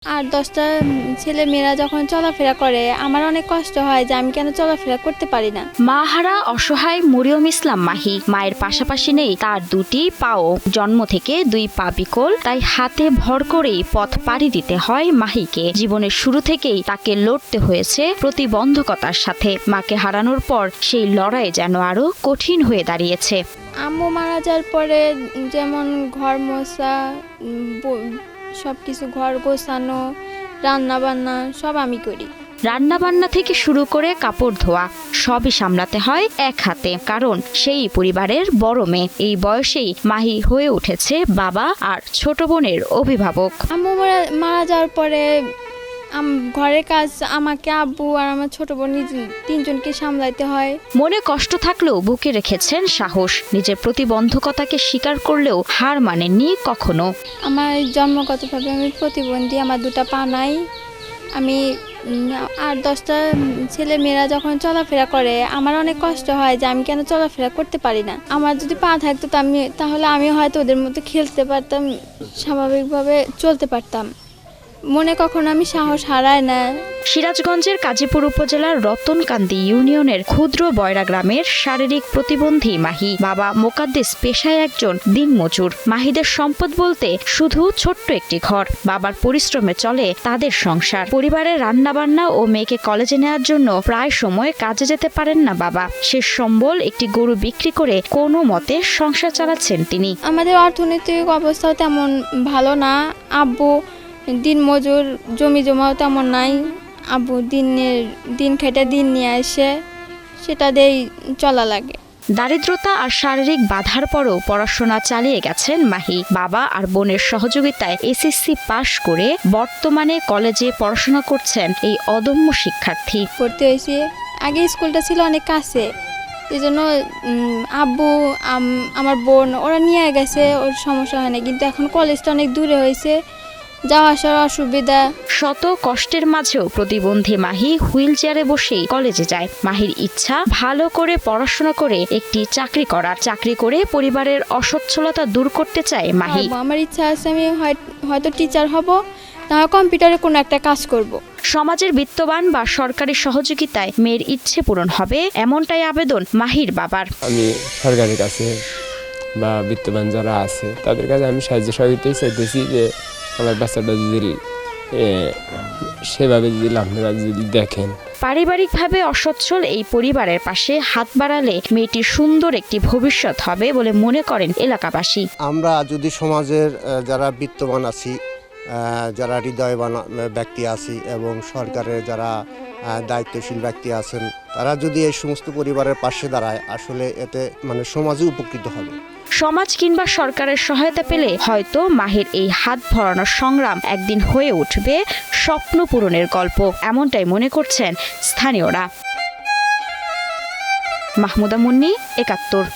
8-10টা ছেলেমেয়েরা যখন চলাফেরা করে আমার অনেক কষ্ট হয় যে আমি কেন চলাফেরা করতে পারি না। মাহারা অসহায় মরিয়ম ইসলাম মাহি। মায়ের পাশাপাশি নেই তার দুটি পাও। জন্ম থেকে 2 পা বিকল, তাই হাতে ভর করেই পথ পাড়ি দিতে হয় মাহিকে। জীবনের শুরু থেকেই তাকে লড়তে হয়েছে প্রতিবন্ধকতার সাথে। মাকে হারানোর পর সেই লড়াই যেন আরো কঠিন হয়ে দাঁড়িয়েছে। আম্মু মারা যাওয়ার পরে যেমন ঘর মোছা, সবকিছু ঘর গোছানো, রান্না বান্না সব আমি করি। রান্নাবান্না থেকে শুরু করে কাপড় ধোয়া সবই সামলাতে হয় এক হাতে, কারণ সেই পরিবারের বড় মেয়ে। এই বয়সেই মাহি হয়ে উঠেছে বাবা আর ছোট বোনের অভিভাবক। আম্মু মারা যাওয়ার পরে ঘরের কাজ আমাকে, আব্বু আর আমার ছোট বোন তিনজনকে সামলাইতে হয়। মনে কষ্ট থাকলেও বুকে রেখেছেন সাহস। নিজের প্রতিবন্ধকতাকে স্বীকার করলেও হার মানেননি কখনো। আমার জন্মগতভাবে আমি প্রতিবন্ধী, আমার 2টা পা নাই। আমি 8-10টা ছেলেমেয়েরা যখন চলাফেরা করে আমার অনেক কষ্ট হয় যে আমি কেন চলাফেরা করতে পারি না। আমার যদি পা থাকতো তাহলে আমি হয়তো ওদের মতো খেলতে পারতাম, স্বাভাবিকভাবে চলতে পারতাম। মনে কখনো আমি সাহস হারাই না। সিরাজগঞ্জের কাজীপুর উপজেলার রতনকান্দি ইউনিয়নের ক্ষুদ্র বয়রা গ্রামের শারীরিক প্রতিবন্ধী মাহি। বাবা মোকাদ্দেস পেশায় একজন দিনমজুর। মাহিদের সম্পদ বলতে শুধু ছোট্ট একটি ঘর। বাবার পরিশ্রমে চলে তাদের সংসার। পরিবারের রান্নাবান্না ও মেয়েকে কলেজে নেওয়ার জন্য প্রায় সময় কাজে যেতে পারেন না বাবা। শেষ সম্বল একটি গরু বিক্রি করে কোনো মতে সংসার চালাচ্ছেন তিনি। আমাদের অর্থনৈতিক অবস্থাও তেমন ভালো না। আব্বু দিনমজুর, জমি জমাও তেমন নাই। আব্বু দিন খেটে দিন নিয়ে আসে, সেটা দিয়েই চলা লাগে। দারিদ্রতা আর শারীরিক বাধার পরও পড়াশোনা চালিয়ে গেছেন মাহি। বাবা আর বোনের সহযোগিতায় এসএসসি পাশ করে বর্তমানে কলেজে পড়াশোনা করছেন এই অদম্য শিক্ষার্থী। ভর্তি হয়েছি। আগে স্কুলটা ছিল অনেক কাছে, এই জন্য আব্বু আমার বোন ওরা নিয়ে গেছে, ওর সমস্যা হয় না। কিন্তু এখন কলেজটা অনেক দূরে হয়েছে, যাওয়া আসার অসুবিধা। শত কষ্টের মাঝেও প্রতিবন্ধী মাহি হুইল চেয়ারে বসেই কলেজে যায়। মাহির ইচ্ছা ভালো করে পড়াশোনা করে একটি চাকরি করে পরিবারের অসচ্ছলতা দূর করতে চায় মাহি। আমার ইচ্ছা আছে আমি হয়তো টিচার হব, না কম্পিউটারে কোনো একটা কাজ করব। সমাজের বিত্তবান বা সরকারি সহযোগিতায় মেয়ের ইচ্ছে পূরণ হবে, এমনটাই আবেদন মাহির বাবার। আমি সরকারের কাছে বা বিত্তবান যারা আছে তাদের কাছে আমি সাহায্য সহযোগিতাই চাইতেছি যে আমার বাচ্চাটা যদি সেভাবে যদি আপনারা যদি দেখেন। পারিবারিকভাবে অসচ্ছল এই পরিবারের পাশে হাত বাড়ালে মেয়েটির সুন্দর একটি ভবিষ্যৎ হবে বলে মনে করেন এলাকাবাসী। আমরা যদি সমাজের যারা বিত্তবান আছি, যারা হৃদয়বান ব্যক্তি আছি এবং সরকারের যারা দায়িত্বশীল ব্যক্তি আছেন, তারা যদি এই সমস্ত পরিবারের পাশে দাঁড়ায়, আসলে এতে সমাজে উপকৃত হবে। সমাজ কিংবা সরকারের সহায়তা পেলে হয়তো মাহির এই হাত ভরানোর সংগ্রাম একদিন হয়ে উঠবে স্বপ্ন পূরণের গল্প, এমনটাই মনে করছেন স্থানীয়রা। মাহমুদা মুন্নি, ৭১।